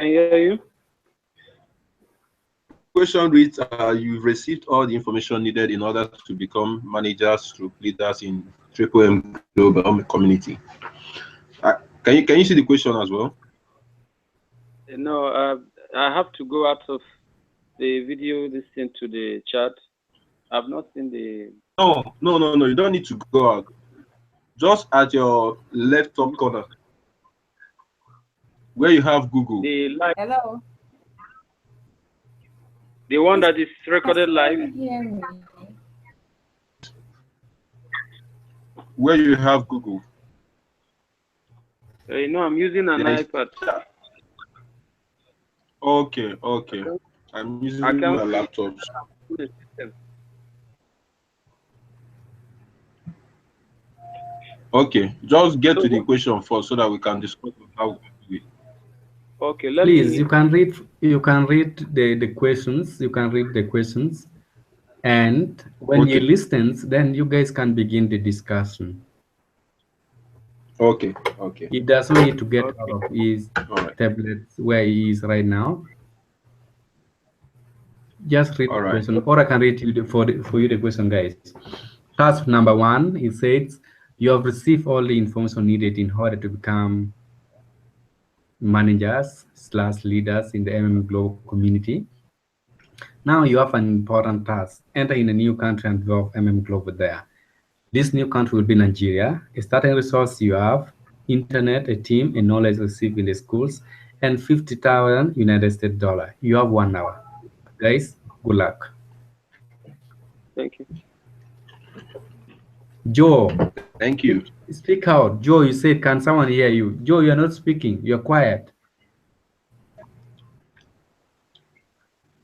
hear you. Question reads, you've received all the information needed in order to become managers through leaders in Triple M Global community. Can you see the question as well? No, I have to go out of the video, listen to the chat. I've not seen the. No. You don't need to go out. Just at your left top corner, where you have Google. The live. Hello. The one that is recorded live. Hear me? Where you have Google. I'm using an iPad. Okay. I'm using my laptop. Okay, just get to the question first so that we can discuss how we do it. Okay, please, you can read the questions. You can read the questions, and when you listen, then you guys can begin the discussion. Okay. He doesn't need to get out of his tablet where he is right now. Just read the question, or I can read you for you the question, guys. Task number 1, it says you have received all the information needed in order to become managers/leaders in the Global community. Now you have an important task. Enter in a new country and involve Global there. This new country will be Nigeria. A starting resource you have, internet, a team, and knowledge received in the schools, and 50,000 United States dollar. You have 1 hour. Guys, good luck. Thank you. Joe. Thank you. Speak out. Joe, you said, can someone hear you? Joe, you're not speaking. You're quiet.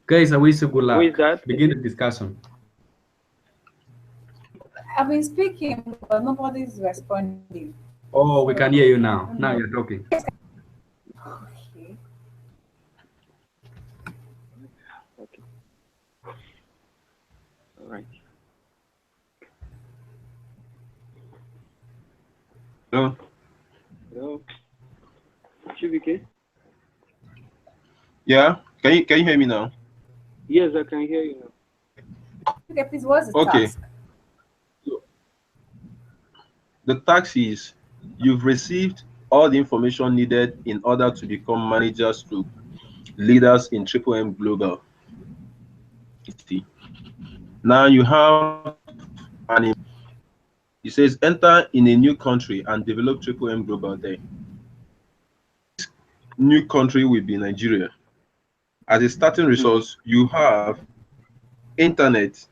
Guys, I wish you good luck. Who is that? Begin the discussion. I've been speaking, but nobody's responding. Oh, we can hear you now. Now you're talking. Okay. All right. Hello. Chibike? Yeah. Can you hear me now? Yes, I can hear you now. Okay, please, what's the task? So, the task is you've received all the information needed in order to become managers to leaders in Triple M Global. Now you have it says enter in a new country and develop Triple M Global there. This new country will be Nigeria. As a starting resource, you have internet,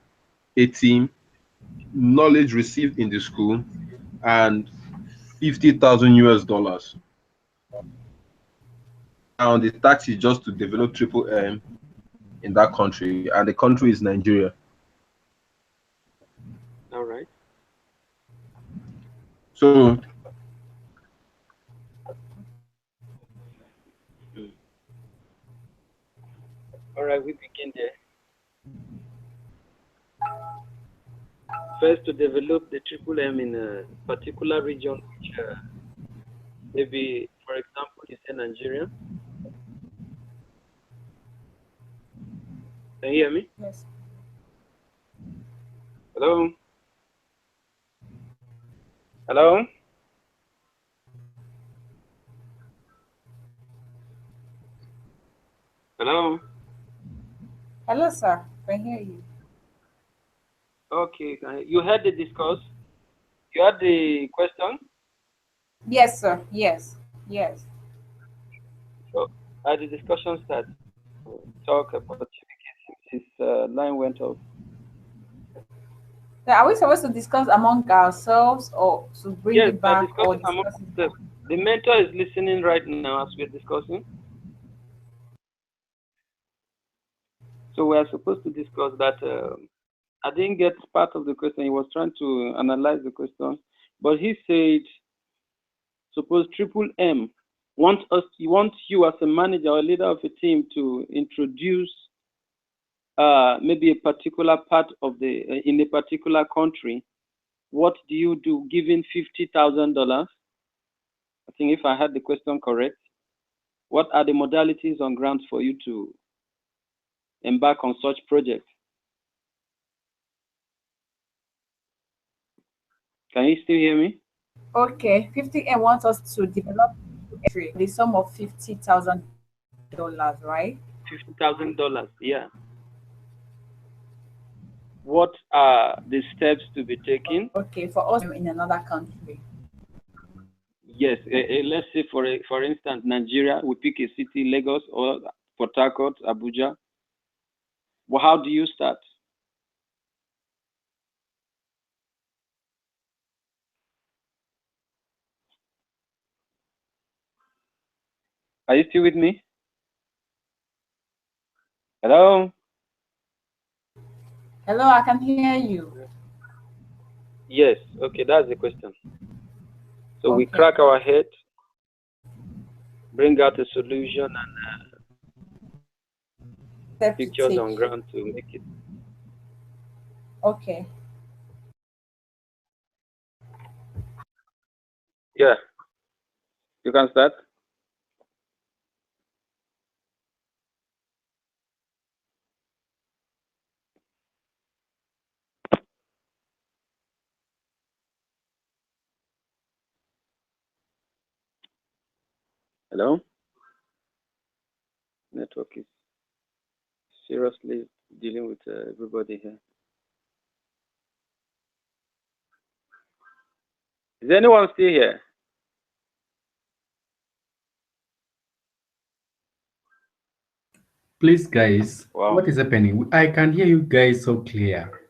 a team, knowledge received in the school, and 50,000 US dollars. And the tax is just to develop Triple M in that country, and the country is Nigeria. All right. So all right, we begin there. First, to develop the Triple M in a particular region, which maybe, for example, you say Nigeria. Can you hear me? Yes. Hello? Hello? Hello? Hello, sir. I can hear you. Okay. You heard the discourse? You heard the question? Yes, sir. Yes. So, the discussion starts. Talk about since his line went off. Now, are we supposed to discuss among ourselves or to bring it back? Or discuss it? The mentor is listening right now as we're discussing. So we are supposed to discuss that. I didn't get part of the question. He was trying to analyze the question, but he said, suppose Triple M wants you as a manager or leader of a team to introduce maybe a particular part of in a particular country. What do you do given $50,000? I think if I had the question correct. What are the modalities on ground for you to embark on such projects? Can you still hear me? Okay, 50M wants us to develop the sum of $50,000, right? $50,000, yeah. What are the steps to be taken? Okay, for us in another country. Yes, let's say for instance, Nigeria, we pick a city, Lagos or Port Harcourt, Abuja. Well, how do you start? Are you still with me? Hello? Hello, I can hear you. Yes, okay, that's the question. So we Okay. crack our head, bring out a solution and pictures on ground to make it. Okay. Yeah, you can start. Hello? Network is seriously dealing with everybody here. Is anyone still here? Please, guys, Wow. what is happening? I can hear you guys so clear.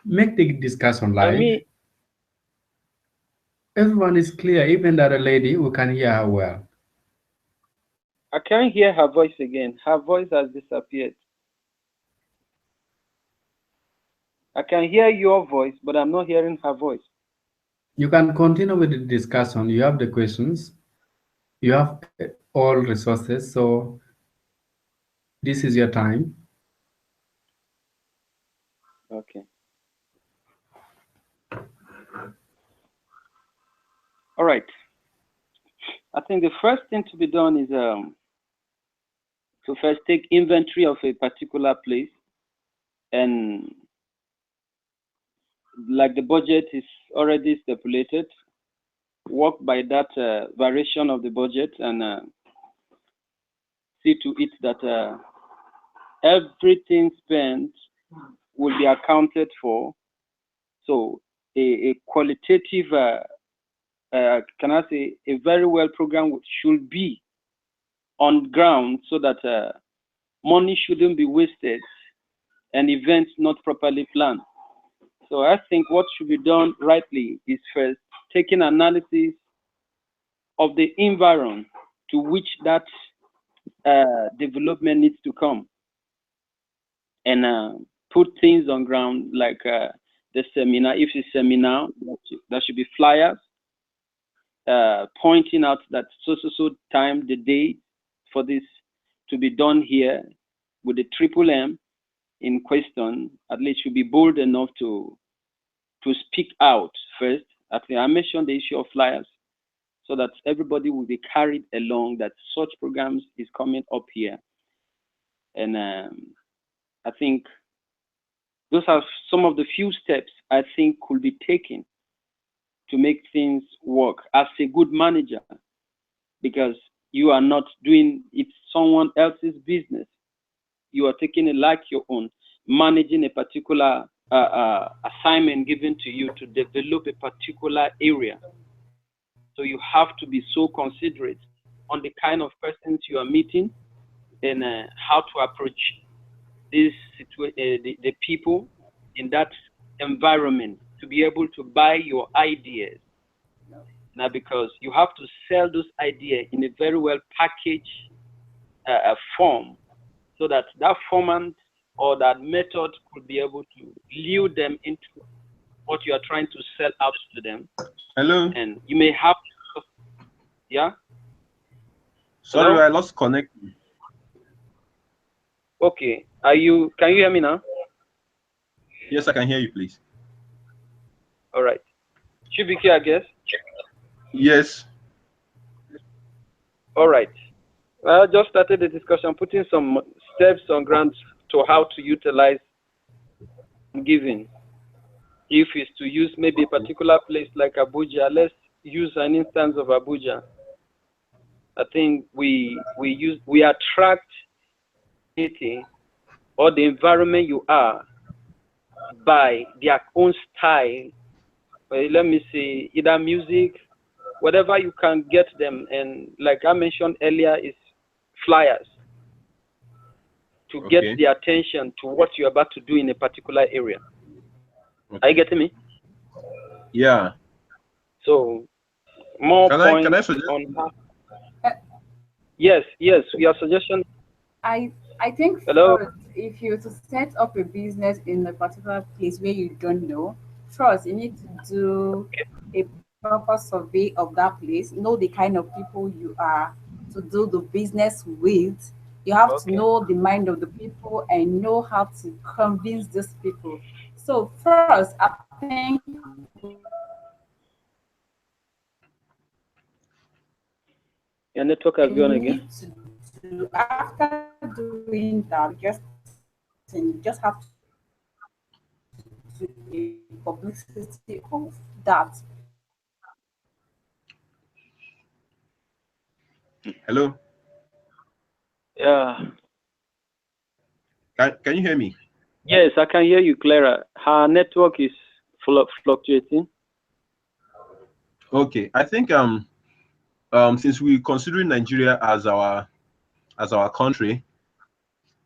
Make the discussion live. Everyone is clear, even that lady, we can hear her well. I can't hear her voice again. Her voice has disappeared. I can hear your voice, but I'm not hearing her voice. You can continue with the discussion. You have the questions. You have all resources. So this is your time. Okay. All right. I think the first thing to be done is to first take inventory of a particular place, and like the budget is already stipulated, work by that variation of the budget and see to it that everything spent will be accounted for. So a qualitative, can I say, a very well program should be on ground so that money shouldn't be wasted and events not properly planned. So I think what should be done rightly is first taking analysis of the environment to which that development needs to come, and put things on ground like the seminar. If it's seminar, there should be flyers pointing out that so time, the date for this to be done here with the triple M in question. At least should be bold enough to speak out first. I think I mentioned the issue of flyers, so that everybody will be carried along that such programs is coming up here. And I think those are some of the few steps I think could be taken to make things work as a good manager, because you are not doing it someone else's business. You are taking it like your own, managing a particular assignment given to you to develop a particular area. So you have to be so considerate on the kind of persons you are meeting and how to approach this the people in that environment to be able to buy your ideas. Now, because you have to sell those ideas in a very well packaged form, so that that format or that method could be able to lure them into what you are trying to sell out to them. Hello. And you may have, yeah. Sorry, Hello? I lost connection. Okay. Can you hear me now? Yes, I can hear you, please. All right. Should be clear, I guess. Yes. All right. I just started the discussion, putting some steps on ground to how to utilize giving. If it's to use maybe a particular place like Abuja, let's use an instance of Abuja. I think we attract it or the environment you are by their own style. Let me say either music, whatever you can get them, and like I mentioned earlier, is flyers to get Okay. the attention to what you're about to do in a particular area. Are Okay. you getting me? Yeah. So more Can points I suggest? on that. Yes, your suggestion. I think Hello? first, if you to set up a business in a particular place where you don't know, first you need to do a proper survey of that place, know the kind of people you are to do the business with. You have to Okay. know the mind of the people and know how to convince these people. So first, I think Your network has we gone again. need to do after doing that, you just have to do a publicity of that. Hello. Yeah. Can you hear me? Yes, I can hear you, Clara. Her network is fluctuating. Okay. I think since we're considering Nigeria as our country,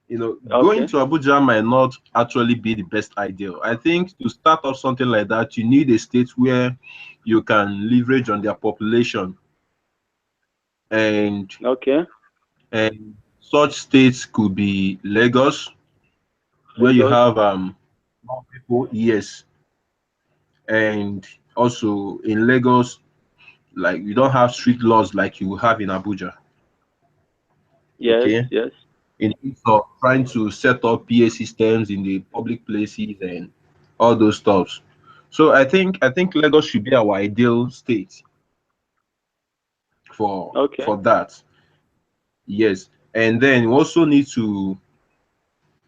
going Okay. to Abuja might not actually be the best idea. I think to start off something like that, you need a state where you can leverage on their population, and Okay. such states could be Lagos, where you Lagos. have more people. Yes, and also in Lagos, like you don't have street laws like you have in Abuja. Yes, Okay, yes. in terms of trying to set up PA systems in the public places and all those stuffs. So I think Lagos should be our ideal state Okay. for that. Yes, and then we also need to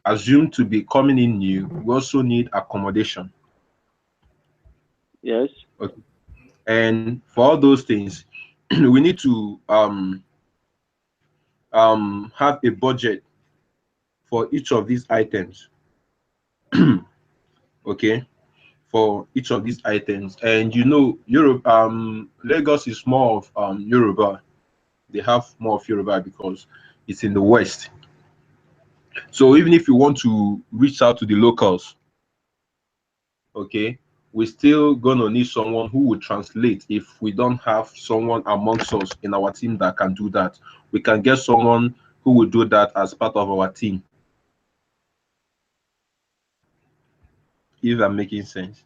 assume to be coming in new. We also need accommodation. Yes. Okay. And for all those things, we need to have a budget for each of these items. Okay, for each of these items. And Europe, Lagos is more of Yoruba. They have more of Yoruba because it's in the west. So even if you want to reach out to the locals, okay, we're still gonna need someone who will translate. If we don't have someone amongst us in our team that can do that, we can get someone who will do that as part of our team. If I'm making sense.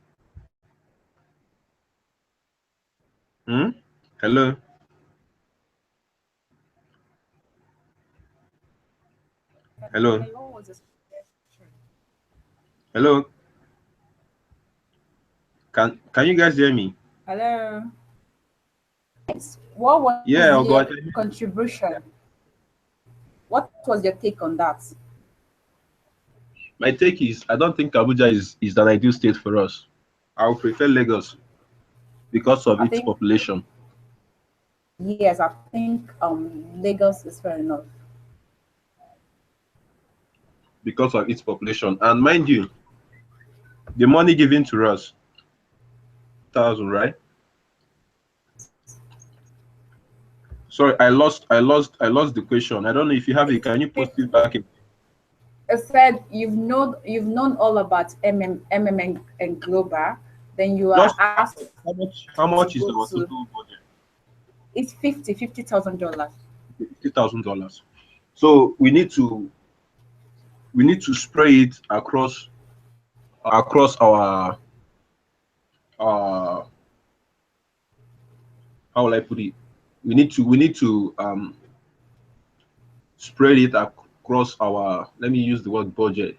Hmm? Hello? Hello? What was the suggestion? Hello? Can you guys hear me? Hello. What was Yeah, oh your God. contribution? What was your take on that? My take is I don't think Abuja is an ideal state for us. I would prefer Lagos because of I its think population. yes, I think Lagos is fair enough. Because of its population. And mind you, the money given to us, 1,000, right? Sorry, I lost the question. I don't know if you have it. Can you post it back? I said you've known all about and Global, then you are Just asked how to much is go our to total budget? it's $50,000. $50,000. So we need to spray it across our how will I put it? We need to spread it across our, let me use the word budget.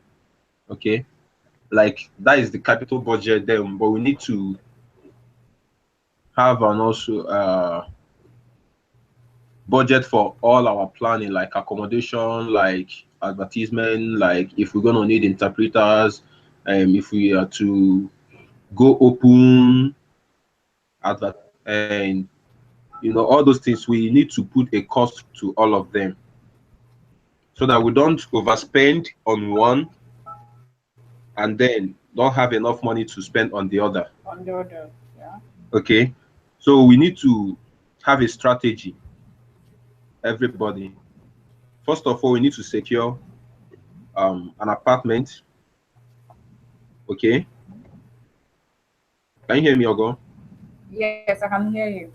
Okay, like that is the capital budget then, but we need to have an also budget for all our planning, like accommodation, like advertisement, like if we're gonna need interpreters, if we are to go open advert, and all those things, we need to put a cost to all of them so that we don't overspend on one and then don't have enough money to spend on the other. On the other, yeah. Okay, so we need to have a strategy, everybody. First of all, we need to secure an apartment. Okay, can you hear me, Ogo? Yes, I can hear you.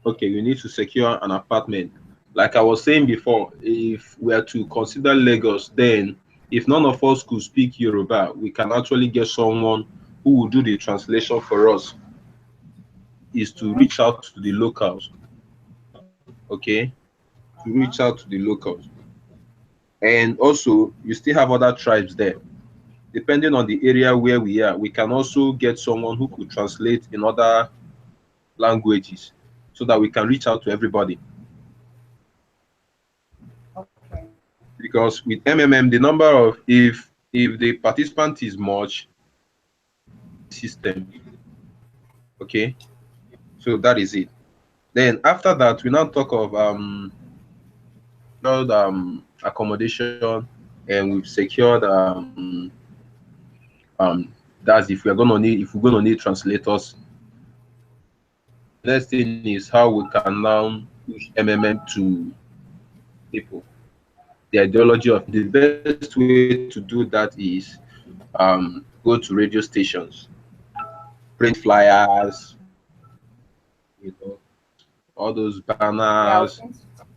Okay, we need to secure an apartment. Like I was saying before, if we are to consider Lagos, then if none of us could speak Yoruba, we can actually get someone who will do the translation for us. Is to reach out to the locals. Okay, to reach out to the locals. And also, you still have other tribes there. Depending on the area where we are, we can also get someone who could translate in other languages so that we can reach out to everybody. Okay. Because with MMM, the number of, if the participant is much, system. Okay, so that is it. Then after that, we now talk of accommodation, and we've secured that's if we're gonna need translators. Next thing is how we can now push MMM to people. The ideology of the best way to do that is go to radio stations, print flyers, all those Yeah, banners.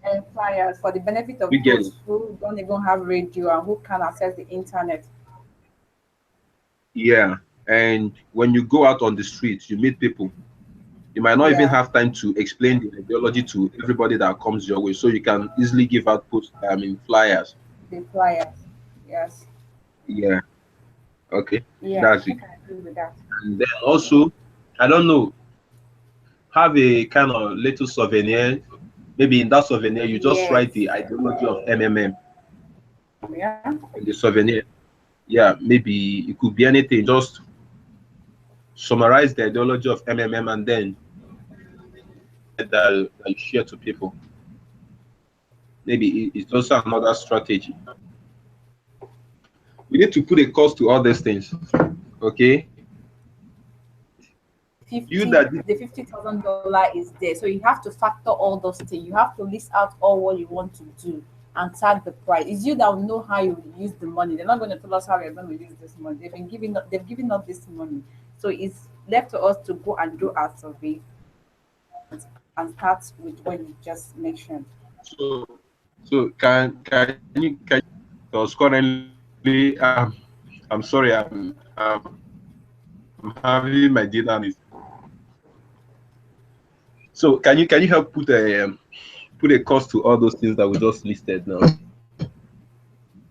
and flyers for the benefit of We get it. those who don't even have radio and who can access the internet. Yeah. And when you go out on the streets, you meet people. You might not even Yeah, have time to explain the ideology to everybody that comes your way. So you can easily give out flyers. the flyers. Yes. Yeah. Okay. Yeah, I That's it. think I agree with that. And then also, I don't know, have a kind of little souvenir. Maybe in that souvenir, you just Yes. write the ideology of MMM Yeah. in the souvenir. Yeah, maybe it could be anything. Just summarize the ideology of MMM and then that you share to people. Maybe it's also another strategy. We need to put a cost to all these things. Okay. You that The $50,000 is there. So you have to factor all those things. You have to list out all what you want to do and tag the price. It's you that will know how you will use the money. They're not going to tell us how we're going to use this money. They've given us this money. So it's left to us to go and do our survey and start with what you just mentioned. so can because currently I'm sorry, I'm having my dinner. So can you help put a cost to all those things that we just listed now?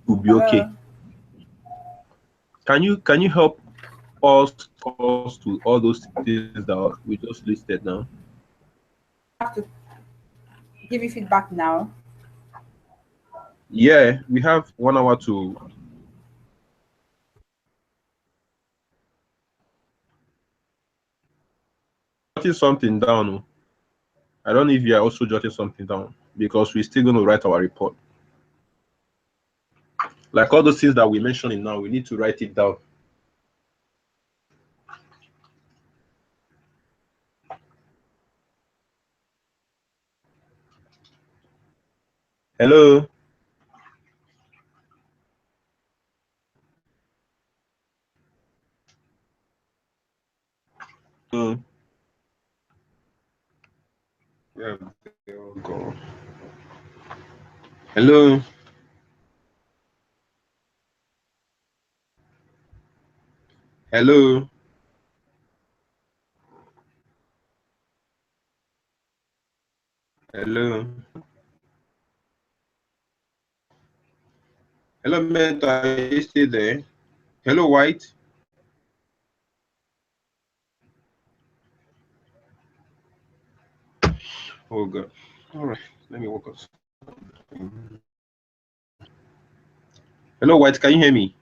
Will be okay. Hello? Can you help us cost to all those things that we just listed now? I have to give you feedback now. Yeah, we have 1 hour to jotting something down. Oh. I don't know if you are also jotting something down because we're still going to write our report. Like all those things that we're mentioning now, we need to write it down. Hello. Mm. Yeah, they all go. Hello. Hello. Hello. Hello, Mentor. Are you still there? Hello, White. Oh, God. All right. Let me work on something. Hello, White, can you hear me?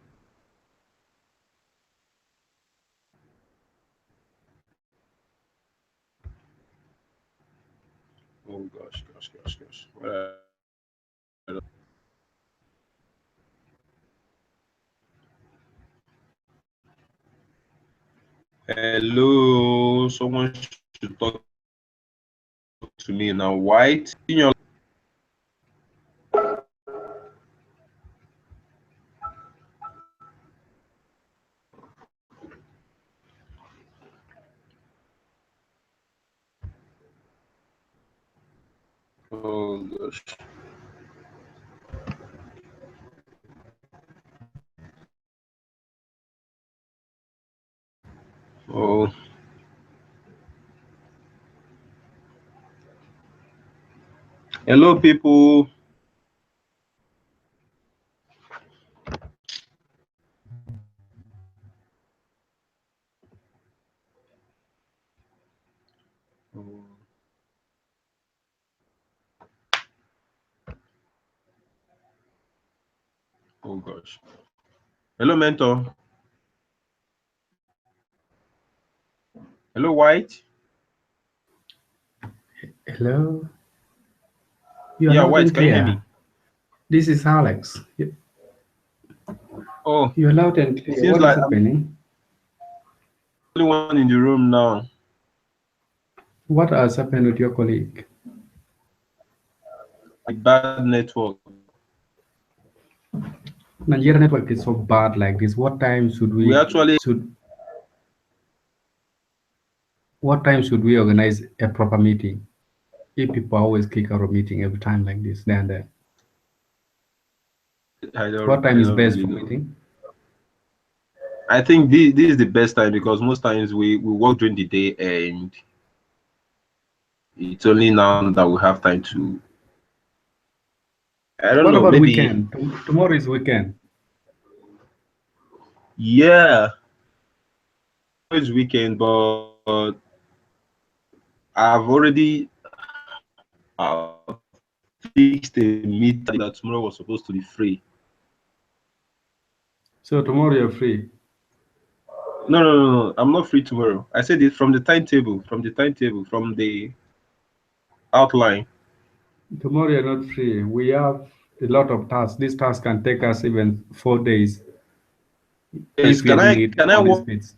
Oh gosh. Hello, someone should talk to me now. White, in your oh gosh. Oh. Hello, people. Oh gosh. Hello, mentor. Hello, White. Hello. You are Yeah, loud White, and can you hear me? clear. This is Alex. Oh, You're loud and it clear. seems What is like I'm happening? the only one in the room now. What has happened with your colleague? A bad network. Nigeria network is so bad like this. What time should We actually organize a proper meeting? If people always kick out of meeting every time like this, then there. What time I is don't best really for know. meeting? I think this is the best time because most times we work during the day and it's only now that we have time to. I don't What know, about maybe. weekend? Tomorrow is weekend. Yeah, it's weekend, but I've already fixed a meeting that tomorrow was supposed to be free. So tomorrow you're free. No. I'm not free tomorrow. I said it from the timetable, from the outline. Tomorrow you're not free. We have a lot of tasks. This task can take us even 4 days Yes, if we are doing it can I on the work speeds.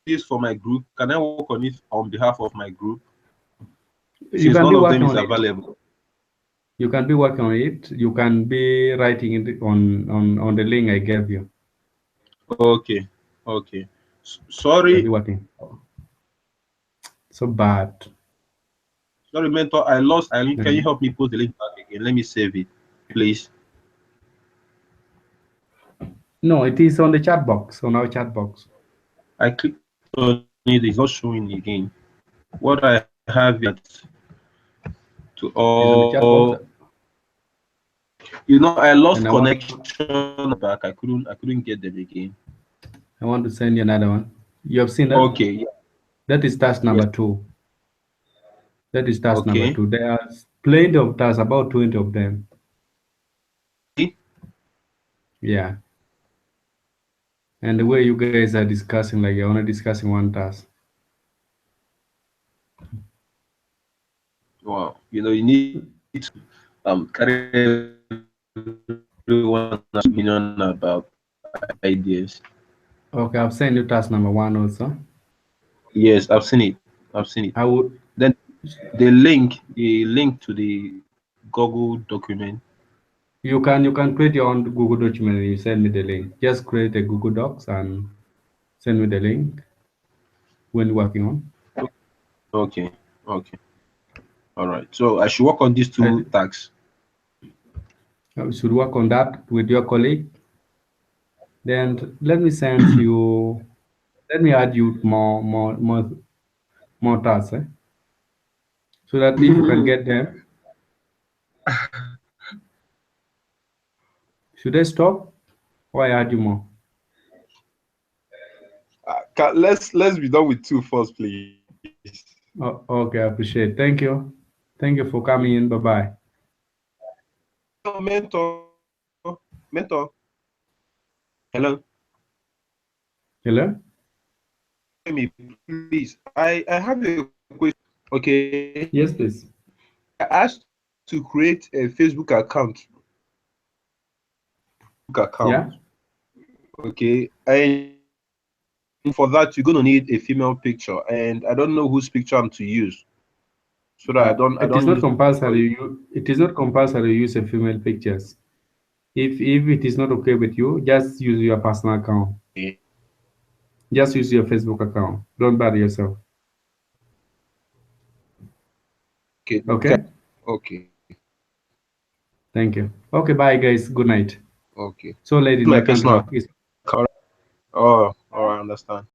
this for my group? Can I work on it on behalf of my group? You Since can none be of them working is on it. available. You can be working on it. You can be writing it on the link I gave you. Okay. You'll Sorry, be working. So bad. mentor. I lost. Can you Mm. help me post the link back again? Let me save it, please. No, it is on the chat box, on our chat box. I clicked on it. It's not showing again. What I have yet to It's on the chat box. all. I lost And connection back. I couldn't get them again. I want to send you another one. You have seen that? Okay. Yeah. That is task Yes. number 2. That is task number Okay. 2. There are plenty of tasks, about 20 of them. Yeah. And the way you guys are discussing, like you're only discussing one task. Wow. You need to carry everyone opinion about ideas. Okay, I've sent you task number 1 also. Yes, I've seen it. I would. Then the link to the Google document. You can create your own Google document and you send me the link. Just create a Google Docs and send me the link when working on. Okay. All right. So I should work on these 2 tasks. I should work on that with your colleague. Then let me send you. Let me add you more tasks, so that if you can get them. Should I stop or I add you more? Let's be done with 2 first, please. Oh, okay, I appreciate it. Thank you. Thank you for coming in. Bye-bye. Mentor. Hello. Hello? Me, please. I have a question. Okay. Yes, please. I asked to create a Facebook account. Yeah. Okay. And for that, you're gonna need a female picture, and I don't know whose picture I'm to use. So that I don't It is not use compulsory. It is not compulsory to use a female pictures. If it is not okay with you, just use your personal account. Just use your Facebook account. Don't bother yourself. Okay. Okay? Okay. Thank you. Okay, bye guys. Good night. Okay. So late in My the country. personal. Oh, I understand.